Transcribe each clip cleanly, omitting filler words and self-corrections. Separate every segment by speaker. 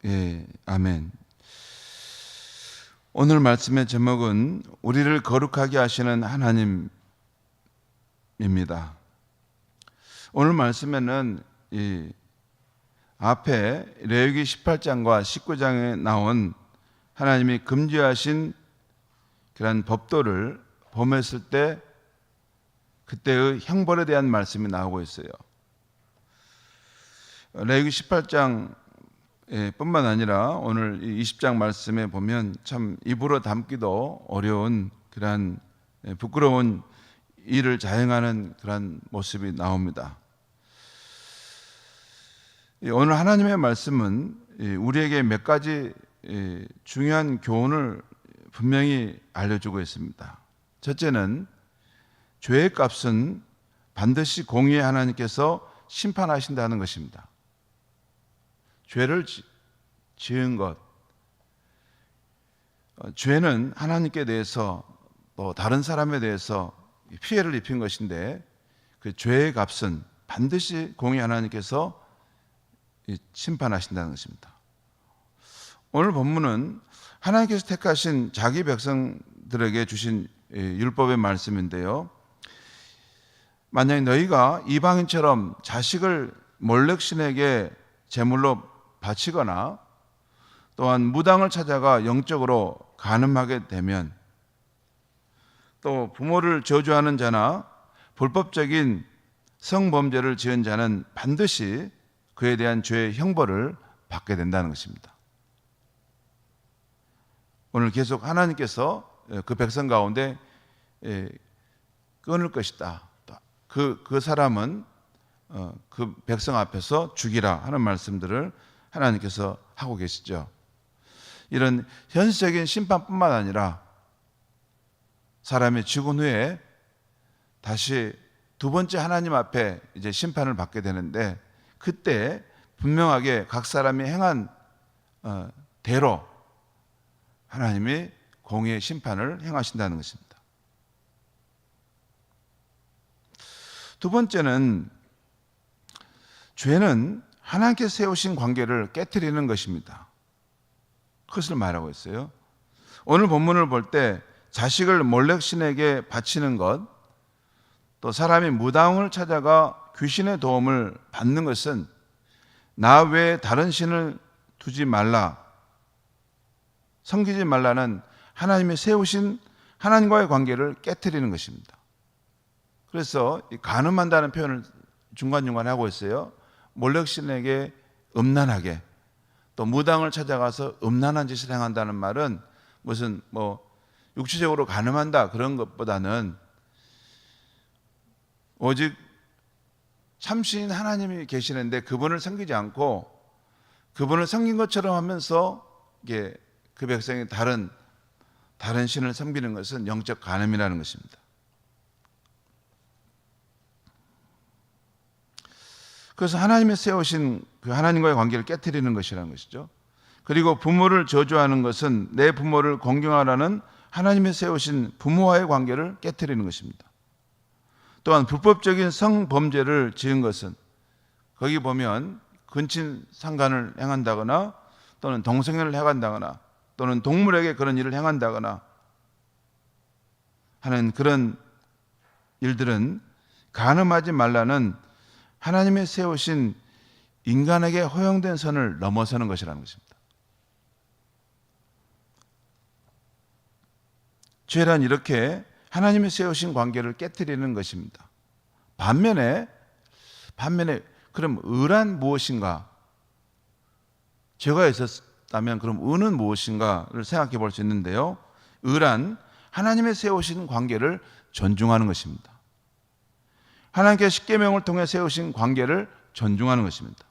Speaker 1: 예, 아멘. 오늘 말씀의 제목은 우리를 거룩하게 하시는 하나님입니다. 오늘 말씀에는 이 앞에 레위기 18장과 19장에 나온 하나님이 금지하신 그런 법도를 범했을 때 그때의 형벌에 대한 말씀이 나오고 있어요. 레위기 18장 뿐만 아니라 오늘 20장 말씀에 보면 참 입으로 담기도 어려운 그러한 부끄러운 일을 자행하는 그런 모습이 나옵니다. 오늘 하나님의 말씀은 우리에게 몇 가지 중요한 교훈을 분명히 알려주고 있습니다. 첫째는 죄의 값은 반드시 공의의 하나님께서 심판하신다는 것입니다. 죄를 지은 것, 죄는 하나님께 대해서 또 다른 사람에 대해서 피해를 입힌 것인데 그 죄의 값은 반드시 공의 하나님께서 심판하신다는 것입니다. 오늘 본문은 하나님께서 택하신 자기 백성들에게 주신 율법의 말씀인데요. 만약에 너희가 이방인처럼 자식을 몰렉신에게 제물로 바치거나 또한 무당을 찾아가 영적으로 간음하게 되면, 또 부모를 저주하는 자나 불법적인 성범죄를 지은 자는 반드시 그에 대한 죄의 형벌을 받게 된다는 것입니다. 오늘 계속 하나님께서 그 백성 가운데 끊을 것이다. 그 사람은 그 백성 앞에서 죽이라 하는 말씀들을 하나님께서 하고 계시죠. 이런 현실적인 심판뿐만 아니라 사람이 죽은 후에 다시 두 번째 하나님 앞에 이제 심판을 받게 되는데, 그때 분명하게 각 사람이 행한 대로 하나님이 공의의 심판을 행하신다는 것입니다. 두 번째는 죄는 하나님께서 세우신 관계를 깨트리는 것입니다. 그것을 말하고 있어요. 오늘 본문을 볼 때 자식을 몰렉신에게 바치는 것, 또 사람이 무당을 찾아가 귀신의 도움을 받는 것은 나 외에 다른 신을 두지 말라, 섬기지 말라는 하나님이 세우신 하나님과의 관계를 깨트리는 것입니다. 그래서 간음한다는 표현을 중간중간 하고 있어요. 몰렉신에게 음란하게, 또 무당을 찾아가서 음란한 짓을 행한다는 말은 무슨 육체적으로 간음한다 그런 것보다는 오직 참신 하나님이 계시는데 그분을 섬기지 않고 그분을 섬긴 것처럼 하면서 이게 그 백성이 다른 신을 섬기는 것은 영적 간음이라는 것입니다. 그래서 하나님이 세우신 그 하나님과의 관계를 깨트리는 것이라는 것이죠. 그리고 부모를 저주하는 것은 내 부모를 공경하라는 하나님이 세우신 부모와의 관계를 깨트리는 것입니다. 또한 불법적인 성범죄를 지은 것은, 거기 보면 근친 상간을 행한다거나 또는 동성애를 행한다거나 또는 동물에게 그런 일을 행한다거나 하는 그런 일들은 간음하지 말라는 하나님이 세우신 인간에게 허용된 선을 넘어서는 것이라는 것입니다. 죄란 이렇게 하나님이 세우신 관계를 깨트리는 것입니다. 반면에 그럼 의란 무엇인가? 죄가 있었다면 그럼 의는 무엇인가를 생각해 볼 수 있는데요. 의란 하나님이 세우신 관계를 존중하는 것입니다. 하나님께 십계명을 통해 세우신 관계를 존중하는 것입니다.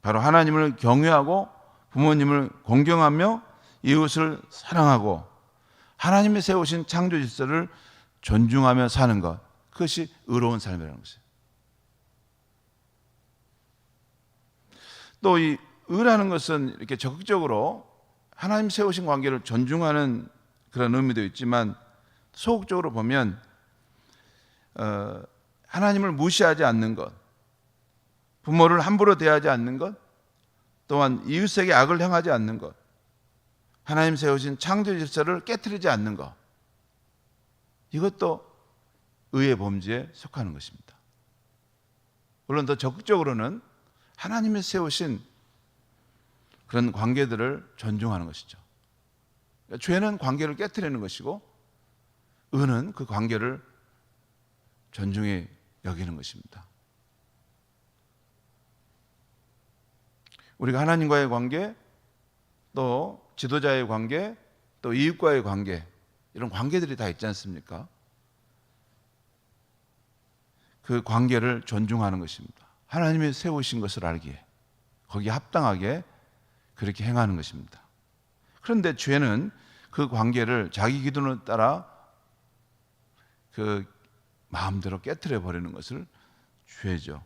Speaker 1: 바로 하나님을 경외하고 부모님을 공경하며 이웃을 사랑하고 하나님이 세우신 창조 질서를 존중하며 사는 것, 그것이 의로운 삶이라는 것이에요. 또 이 의라는 것은 이렇게 적극적으로 하나님 세우신 관계를 존중하는 그런 의미도 있지만, 소극적으로 보면 하나님을 무시하지 않는 것, 부모를 함부로 대하지 않는 것, 또한 이웃에게 악을 행하지 않는 것, 하나님 세우신 창조 질서를 깨트리지 않는 것, 이것도 의의 범죄에 속하는 것입니다. 물론 더 적극적으로는 하나님이 세우신 그런 관계들을 존중하는 것이죠. 그러니까 죄는 관계를 깨트리는 것이고 의는 그 관계를 존중히 여기는 것입니다. 우리가 하나님과의 관계, 또 지도자의 관계, 또 이웃과의 관계, 이런 관계들이 다 있지 않습니까? 그 관계를 존중하는 것입니다. 하나님이 세우신 것을 알기에 거기에 합당하게 그렇게 행하는 것입니다. 그런데 죄는 그 관계를 자기 기준에 따라 그 마음대로 깨트려 버리는 것을 죄죠.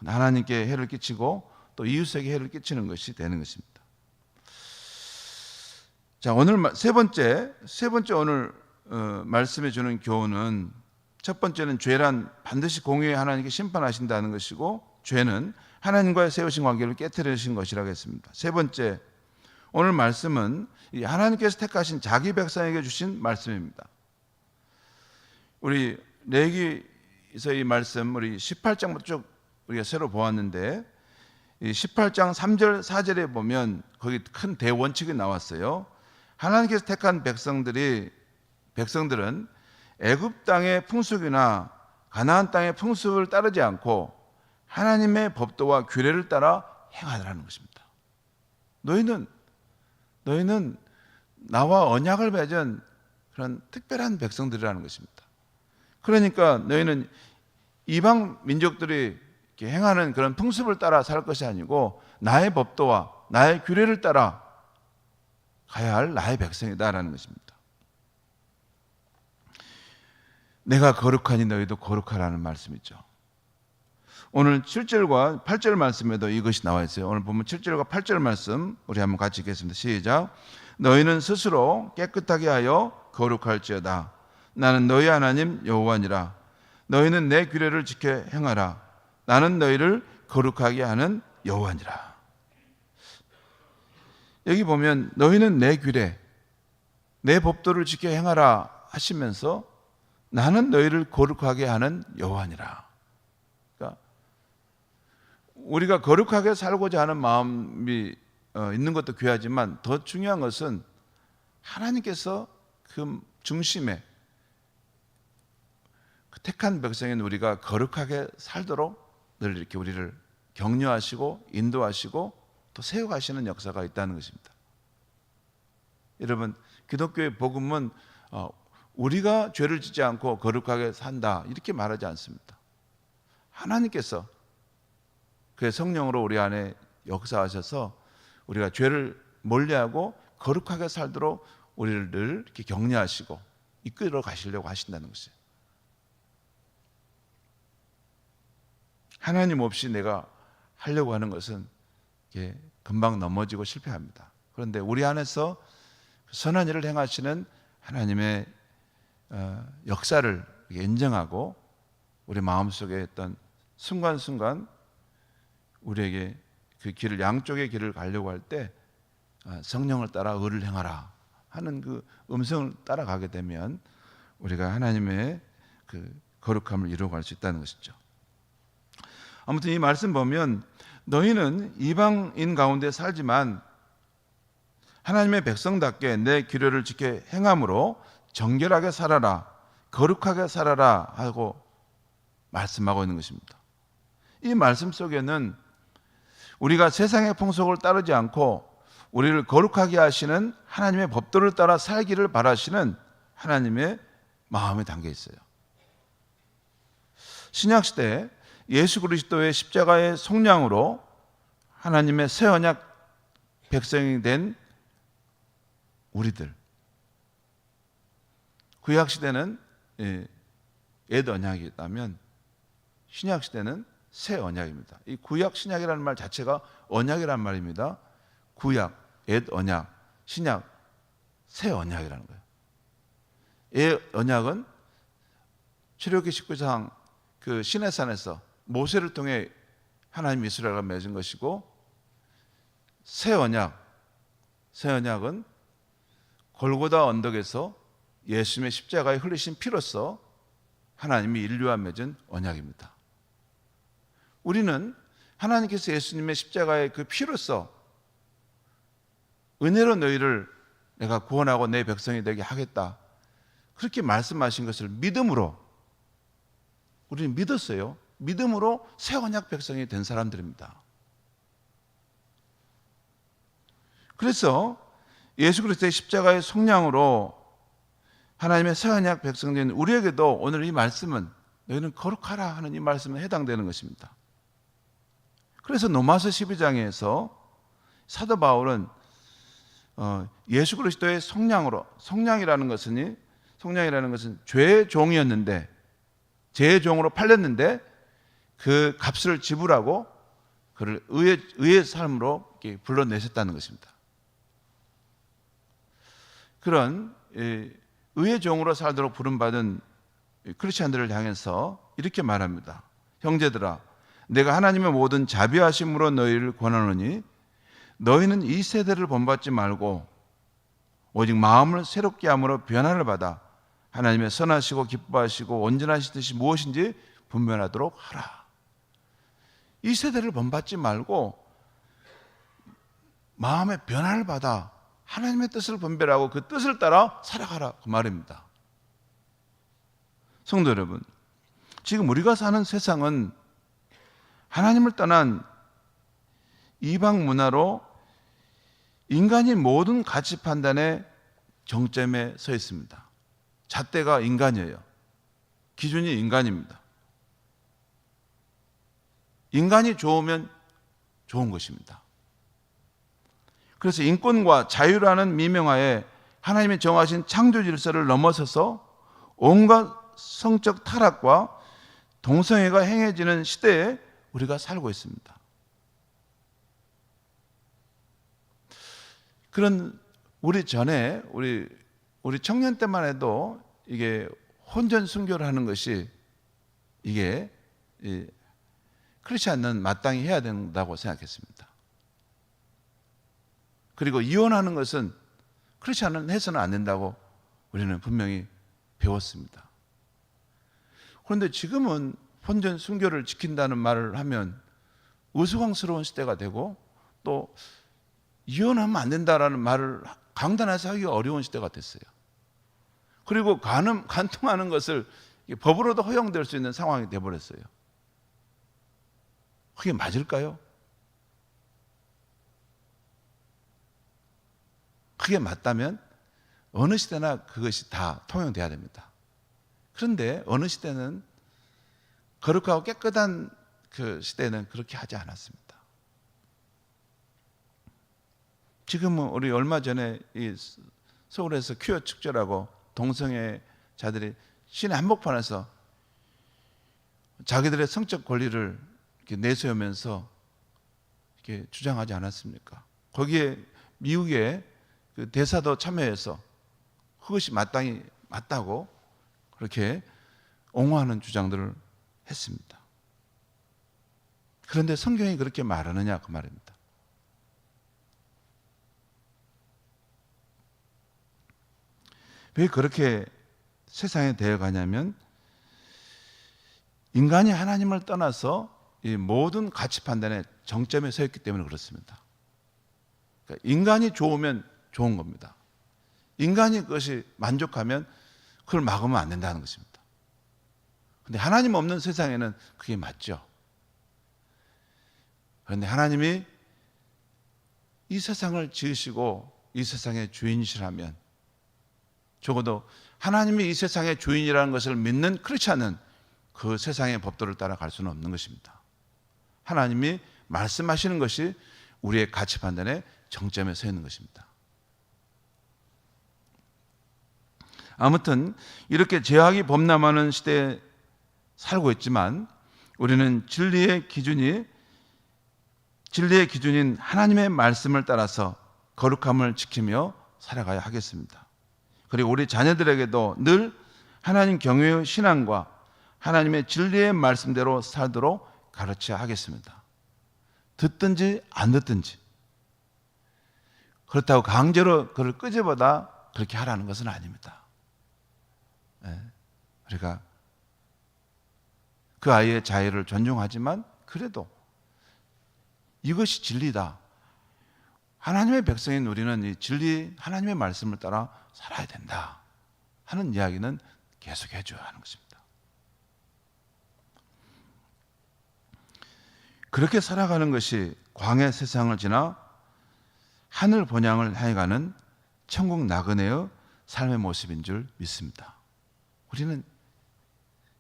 Speaker 1: 하나님께 해를 끼치고 또 이웃에게 해를 끼치는 것이 되는 것입니다. 자, 오늘 세 번째 오늘 말씀해 주는 교훈은, 첫 번째는 죄란 반드시 공의의 하나님께 심판하신다는 것이고, 죄는 하나님과의 세우신 관계를 깨트리신 것이라고 했습니다. 세 번째, 오늘 말씀은 하나님께서 택하신 자기 백성에게 주신 말씀입니다. 우리 레위기서 이 말씀 우리 18장부터 쭉 우리가 새로 보았는데, 이 18장 3절 4절에 보면 거기 큰 대원칙이 나왔어요. 하나님께서 택한 백성들은 애굽 땅의 풍습이나 가나안 땅의 풍습을 따르지 않고 하나님의 법도와 규례를 따라 행하라는 것입니다. 너희는 나와 언약을 맺은 그런 특별한 백성들이라는 것입니다. 그러니까 너희는 이방 민족들이 이렇게 행하는 그런 풍습을 따라 살 것이 아니고 나의 법도와 나의 규례를 따라 가야 할 나의 백성이다라는 것입니다. 내가 거룩하니 너희도 거룩하라는 말씀이죠. 오늘 7절과 8절 말씀에도 이것이 나와 있어요. 오늘 보면 7절과 8절 말씀 우리 한번 같이 읽겠습니다. 시작. 너희는 스스로 깨끗하게 하여 거룩할지어다. 나는 너희 하나님 여호와니라. 너희는 내 규례를 지켜 행하라. 나는 너희를 거룩하게 하는 여호와니라. 여기 보면 너희는 내 규례, 내 법도를 지켜 행하라 하시면서 나는 너희를 거룩하게 하는 여호와니라. 그러니까 우리가 거룩하게 살고자 하는 마음이 있는 것도 귀하지만 더 중요한 것은 하나님께서 그 중심에 그 택한 백성인 우리가 거룩하게 살도록 늘 이렇게 우리를 격려하시고 인도하시고 또 세워가시는 역사가 있다는 것입니다. 여러분, 기독교의 복음은 우리가 죄를 짓지 않고 거룩하게 산다 이렇게 말하지 않습니다. 하나님께서 그의 성령으로 우리 안에 역사하셔서 우리가 죄를 멀리하고 거룩하게 살도록 우리를 늘 이렇게 격려하시고 이끌어 가시려고 하신다는 것이에요. 하나님 없이 내가 하려고 하는 것은 금방 넘어지고 실패합니다. 그런데 우리 안에서 선한 일을 행하시는 하나님의 역사를 인정하고 우리 마음속에 있던 순간순간 우리에게 그 길을, 양쪽의 길을 가려고 할 때 성령을 따라 의를 행하라 하는 그 음성을 따라가게 되면 우리가 하나님의 그 거룩함을 이루어갈 수 있다는 것이죠. 아무튼 이 말씀 보면 너희는 이방인 가운데 살지만 하나님의 백성답게 내 규례를 지켜 행함으로 정결하게 살아라, 거룩하게 살아라 하고 말씀하고 있는 것입니다. 이 말씀 속에는 우리가 세상의 풍속을 따르지 않고 우리를 거룩하게 하시는 하나님의 법도를 따라 살기를 바라시는 하나님의 마음이 담겨 있어요. 신약시대에 예수 그리스도의 십자가의 속량으로 하나님의 새 언약 백성이 된 우리들, 구약시대는 옛 언약이었다면 신약시대는 새 언약입니다. 이 구약 신약이라는 말 자체가 언약이라는 말입니다. 구약, 옛 언약, 신약, 새 언약이라는 거예요. 옛 언약은 출애굽기 19장 그 시내산에서 모세를 통해 하나님 이스라엘과 맺은 것이고, 새 언약은 골고다 언덕에서 예수님의 십자가에 흘리신 피로써 하나님이 인류와 맺은 언약입니다. 우리는 하나님께서 예수님의 십자가의 그 피로써 은혜로 너희를 내가 구원하고 내 백성이 되게 하겠다, 그렇게 말씀하신 것을 믿음으로 우리는 믿었어요. 믿음으로 새 언약 백성이 된 사람들입니다. 그래서 예수 그리스도의 십자가의 속량으로 하나님의 새 언약 백성된 우리에게도 오늘 이 말씀은 너희는 거룩하라 하는 이 말씀에 해당되는 것입니다. 그래서 로마서 12장에서 사도 바울은 예수 그리스도의 속량으로, 속량이라는 것은 죄의 종이었는데, 죄의 종으로 팔렸는데 그 값을 지불하고 그를 의의 삶으로 불러내셨다는 것입니다. 그런 의의 종으로 살도록 부름받은 크리스찬들을 향해서 이렇게 말합니다. 형제들아, 내가 하나님의 모든 자비하심으로 너희를 권하노니 너희는 이 세대를 본받지 말고 오직 마음을 새롭게 함으로 변화를 받아 하나님의 선하시고 기뻐하시고 온전하신 뜻이 무엇인지 분별하도록 하라. 이 세대를 본받지 말고 마음의 변화를 받아 하나님의 뜻을 분별하고 그 뜻을 따라 살아가라, 그 말입니다. 성도 여러분, 지금 우리가 사는 세상은 하나님을 떠난 이방 문화로 인간이 모든 가치 판단의 정점에 서 있습니다. 잣대가 인간이에요. 기준이 인간입니다. 인간이 좋으면 좋은 것입니다. 그래서 인권과 자유라는 미명하에 하나님이 정하신 창조 질서를 넘어서서 온갖 성적 타락과 동성애가 행해지는 시대에 우리가 살고 있습니다. 그런 우리 전에 우리 청년 때만 해도 이게 혼전 순교를 하는 것이 이게 크리스찬은 마땅히 해야 된다고 생각했습니다. 그리고 이혼하는 것은 크리스찬은 해서는 안 된다고 우리는 분명히 배웠습니다. 그런데 지금은 혼전 순교를 지킨다는 말을 하면 우스꽝스러운 시대가 되고, 또 이혼하면 안 된다라는 말을 강단해서 하기가 어려운 시대가 됐어요. 그리고 간통하는 것을 법으로도 허용될 수 있는 상황이 되어버렸어요. 그게 맞을까요? 그게 맞다면 어느 시대나 그것이 다 통용돼야 됩니다. 그런데 어느 시대는 거룩하고 깨끗한 그 시대는 그렇게 하지 않았습니다. 지금은 우리 얼마 전에 이 서울에서 퀴어 축제라고 동성애자들이 시내 한복판에서 자기들의 성적 권리를 이렇게 내세우면서 이렇게 주장하지 않았습니까? 거기에 미국의 그 대사도 참여해서 그것이 마땅히 맞다고 그렇게 옹호하는 주장들을 했습니다. 그런데 성경이 그렇게 말하느냐, 그 말입니다. 왜 그렇게 세상에 되어가냐면 인간이 하나님을 떠나서 이 모든 가치 판단의 정점에 서 있기 때문에 그렇습니다. 그러니까 인간이 좋으면 좋은 겁니다. 인간이 그것이 만족하면 그걸 막으면 안 된다는 것입니다. 그런데 하나님 없는 세상에는 그게 맞죠. 그런데 하나님이 이 세상을 지으시고 이 세상의 주인이시라면, 적어도 하나님이 이 세상의 주인이라는 것을 믿는 크리스찬은 그 세상의 법도를 따라갈 수는 없는 것입니다. 하나님이 말씀하시는 것이 우리의 가치 판단의 정점에 서 있는 것입니다. 아무튼 이렇게 죄악이 범람하는 시대에 살고 있지만 우리는 진리의 기준인 하나님의 말씀을 따라서 거룩함을 지키며 살아가야 하겠습니다. 그리고 우리 자녀들에게도 늘 하나님 경외의 신앙과 하나님의 진리의 말씀대로 살도록 가르쳐야 하겠습니다. 듣든지 안 듣든지 그렇다고 강제로 그를 끄집어다 그렇게 하라는 것은 아닙니다. 우리가 그 아이의 자유를 존중하지만 그래도 이것이 진리다. 하나님의 백성인 우리는 이 진리, 하나님의 말씀을 따라 살아야 된다 하는 이야기는 계속 해줘야 하는 것입니다. 그렇게 살아가는 것이 광야 세상을 지나 하늘 본향을 향해 가는 천국 나그네의 삶의 모습인 줄 믿습니다. 우리는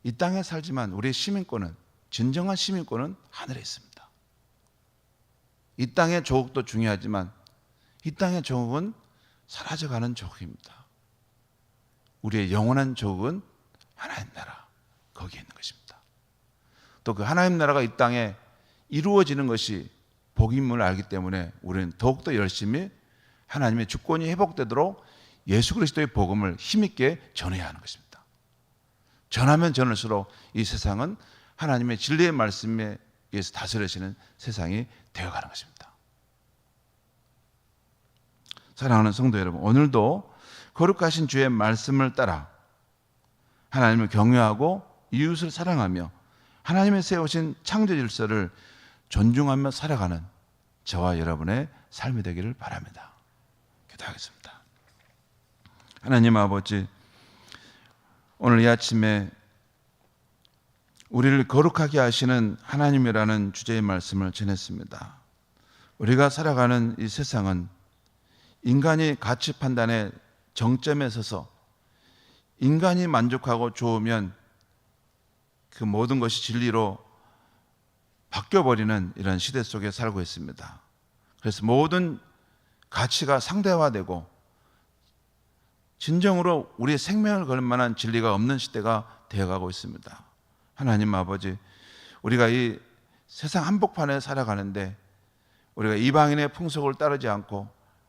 Speaker 1: 이 땅에 살지만 우리의 시민권은, 진정한 시민권은 하늘에 있습니다. 이 땅의 조국도 중요하지만 이 땅의 조국은 사라져가는 조국입니다. 우리의 영원한 조국은 하나님 나라, 거기에 있는 것입니다. 또 그 하나님 나라가 이 땅에 이루어지는 것이 복임을 알기 때문에 우리는 더욱더 열심히 하나님의 주권이 회복되도록 예수 그리스도의 복음을 힘있게 전해야 하는 것입니다. 전하면 전할수록 이 세상은 하나님의 진리의 말씀에 의해서 다스려지는 세상이 되어가는 것입니다. 사랑하는 성도 여러분, 오늘도 거룩하신 주의 말씀을 따라 하나님을 경외하고 이웃을 사랑하며 하나님의 세우신 창조 질서를 존중하며 살아가는 저와 여러분의 삶이 되기를 바랍니다. 기도하겠습니다. 하나님 아버지, 오늘 이 아침에 우리를 거룩하게 하시는 하나님이라는 주제의 말씀을 전했습니다. 우리가 살아가는 이 세상은 인간이 가치 판단의 정점에 서서 인간이 만족하고 좋으면 그 모든 것이 진리로 바뀌어버리는 이런 시대 속에 살고 있습니다. 그래서 모든 가치가 상대화되고 진정으로 우리의 생명을 걸 만한 진리가 없는 시대가 되어가고 있습니다. 하나님 아버지, 우리가 이 세상 한복판에 살아가는데 우리가 이방인의 풍속을 따르지 않고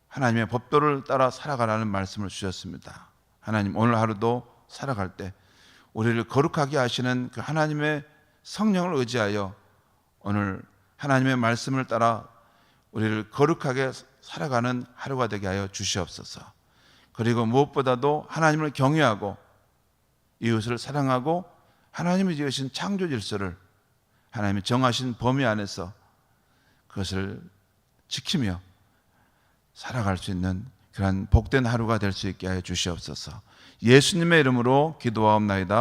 Speaker 1: 하나님의 법도를 따라 살아가라는 말씀을 주셨습니다. 하나님, 오늘 하루도 살아갈 때 우리를 거룩하게 하시는 그 하나님의 성령을 의지하여 오늘 하나님의 말씀을 따라 우리를 거룩하게 살아가는 하루가 되게 하여 주시옵소서. 그리고 무엇보다도 하나님을 경외하고 이웃을 사랑하고 하나님이 지으신 창조 질서를 하나님이 정하신 범위 안에서 그것을 지키며 살아갈 수 있는 그런 복된 하루가 될 수 있게 하여 주시옵소서. 예수님의 이름으로 기도하옵나이다.